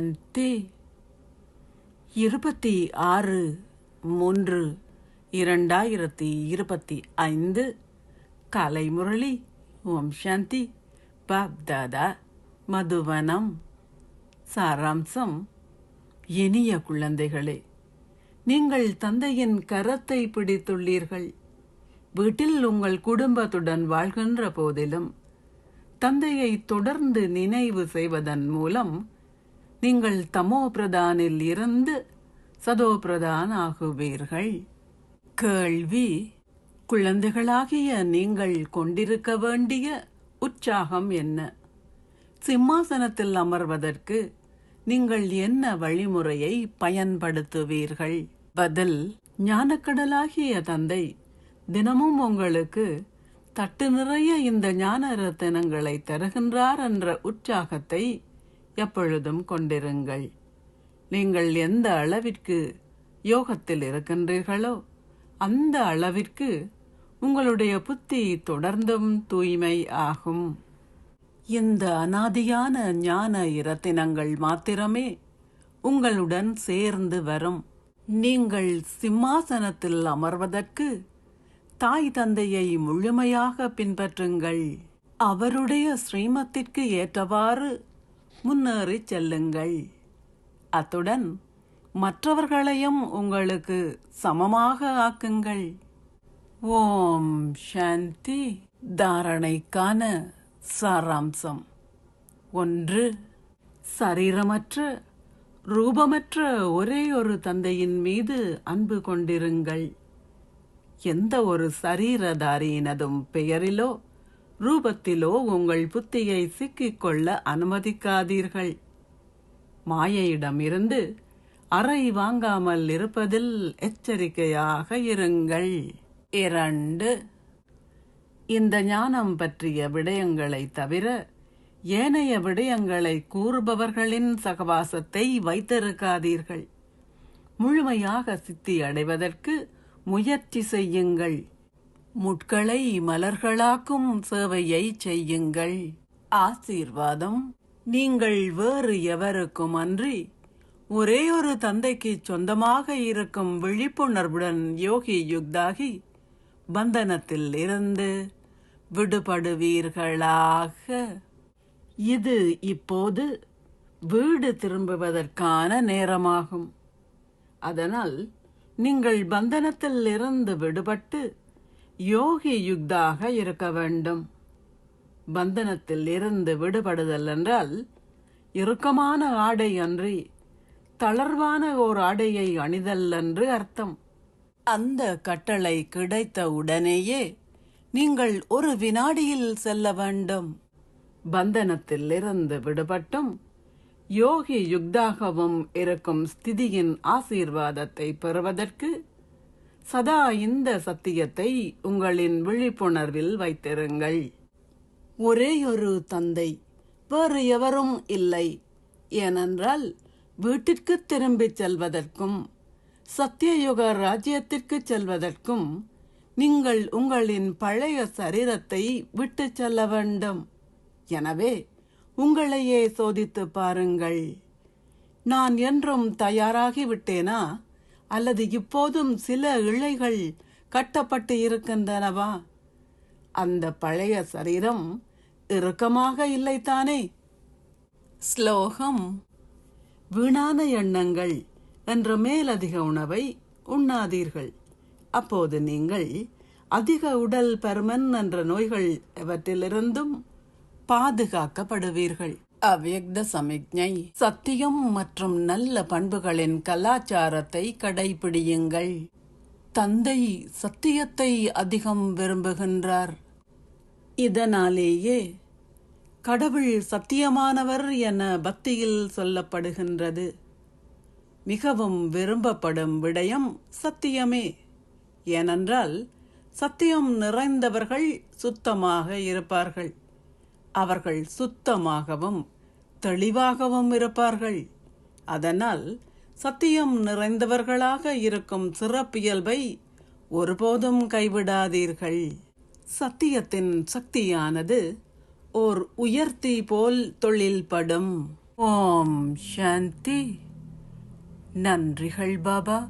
சாந்தி. 26/3/2025 காலை முரளி. ஓம் சாந்தி. பாப்தாதா மதுவனம். சாராம்சம். இனிய குழந்தைகளே, நீங்கள் தந்தையின் கரத்தை பிடித்துள்ளீர்கள். வீட்டில் உங்கள் குடும்பத்துடன் வாழ்கின்ற போதிலும் தந்தையை தொடர்ந்து நினைவு செய்வதன் மூலம் நீங்கள் தமோ பிரதானில் இருந்து சதோ பிரதான் ஆகுவீர்கள். கேள்வி: குழந்தைகளாகிய நீங்கள் கொண்டிருக்க வேண்டிய உற்சாகம் என்ன? சிம்மாசனத்தில் அமர்வதற்கு நீங்கள் என்ன வழிமுறையை பயன்படுத்துவீர்கள்? பதில்: ஞானக்கடலாகிய தந்தை தினமும் உங்களுக்கு தட்டு நிறைய இந்த ஞான ரத்தினங்களை தருகின்றார் என்ற உற்சாகத்தை எப்பொழுதும் கொண்டிருங்கள். நீங்கள் எந்த அளவிற்கு யோகத்தில் இருக்கின்றீர்களோ அந்த அளவிற்கு உங்களுடைய புத்தி தொடர்ந்தும் தூய்மை ஆகும். இந்த அனாதியான ஞான இரத்தினங்கள் மாத்திரமே உங்களுடன் சேர்ந்து வரும். நீங்கள் சிம்மாசனத்தில் அமர்வதற்கு தாய் தந்தையை முழுமையாக பின்பற்றுங்கள். அவருடைய ஸ்ரீமத்திற்கு ஏற்றவாறு முன்னேறி செல்லுங்கள். அத்துடன் மற்றவர்களையும் உங்களுக்கு சமமாக ஆக்குங்கள். ஓம் சாந்தி. தாரணைக்கான சாராம்சம். 1. சரீரமற்ற ரூபமற்ற ஒரே ஒரு தந்தையின் மீது அன்பு கொண்டிருங்கள். எந்த ஒரு சரீரதாரியினதும் பெயரிலோ ரூபத்திலோ உங்கள் புத்தியை சிக்கிக்கொள்ள அனுமதிக்காதீர்கள். மாயையிடமிருந்து அறை வாங்காமல் இருப்பதில் எச்சரிக்கையாக இருங்கள். 2. இந்த ஞானம் பற்றிய விடயங்களை தவிர ஏனைய விடயங்களை கூறுபவர்களின் சகவாசத்தை வைத்திருக்காதீர்கள். முழுமையாக சித்தி அடைவதற்கு முயற்சி செய்யுங்கள். முட்களை மலர்களாக்கும் சேவையை செய்யுங்கள். ஆசீர்வாதம். நீங்கள் வேறு எவருக்கும் அன்றி ஒரே ஒரு தந்தைக்கு சொந்தமாக இருக்கும் விழிப்புணர்வுடன் யோகி யுக்தாகி பந்தனத்தில் இருந்து விடுபடுவீர்களாக. இது இப்போது வீடு திரும்புவதற்கான நேரமாகும். அதனால் நீங்கள் பந்தனத்தில் இருந்து விடுபட்டு யோகி யுக்தாக இருக்க வேண்டும். பந்தனத்தில் இருந்து விடுபடுதல் என்றால் இறுக்கமான ஆடை அன்றி தளர்வான ஓர் ஆடையை அணிதல் என்று அர்த்தம். அந்த கட்டளை கிடைத்த உடனேயே நீங்கள் ஒரு வினாடியில் செல்ல வேண்டும். பந்தனத்தில் இருந்து விடுபட்டும் யோகி யுக்தாகவும் இருக்கும் ஸ்திதியின் ஆசீர்வாதத்தை பெறுவதற்கு சதா இந்த சத்தியத்தை உங்களின் விழிப்புணர்வில் வைத்திருங்கள். ஒரேயொரு தந்தை, வேறு எவரும் இல்லை. ஏனென்றால் வீட்டிற்கு திரும்பிச் செல்வதற்கும் சத்தியயுக ராஜ்யத்திற்கு செல்வதற்கும் நீங்கள் உங்களின் பழைய சரீரத்தை விட்டு செல்ல வேண்டும். எனவே உங்களையே சோதித்து பாருங்கள். நான் என்றும் தயாராகிவிட்டேனா, அல்லது இப்போதும் சில இழைகள் கட்டப்பட்டு இருக்கின்றனவா? அந்த பழைய சரீரம் இறுக்கமாக இல்லைத்தானே? ஸ்லோகம். வீணான எண்ணங்கள் என்ற மேலதிக உணவை உண்ணாதீர்கள். அப்போது நீங்கள் அதிக உடல் பருமன் என்ற நோய்கள் எவற்றிலிருந்தும் பாதுகாக்கப்படுவீர்கள். அவ்யக்த சமிக்ஞை. சத்தியம் மற்றும் நல்ல பண்புகளின் கலாச்சாரத்தை கடைபிடியுங்கள். தந்தை சத்தியத்தை அதிகம் விரும்புகின்றார். இதனாலேயே கடவுள் சத்தியமானவர் என பக்தியில் சொல்லப்படுகின்றது. மிகவும் விரும்பப்படும் விடயம் சத்தியமே. ஏனென்றால் சத்தியம் நிறைந்தவர்கள் சுத்தமாக இருப்பார்கள். அவர்கள் சுத்தமாகவும் தெளிவாகவும் இருப்பார்கள். அதனால் சத்தியம் நிறைந்தவர்களாக இருக்கும் சிறப்பியல்பை ஒருபோதும் கைவிடாதீர்கள். சத்தியத்தின் சக்தியானது ஓர் உயர்த்தி போல் தொழில்படும். ஓம் சாந்தி. நன்றிகள் பாபா.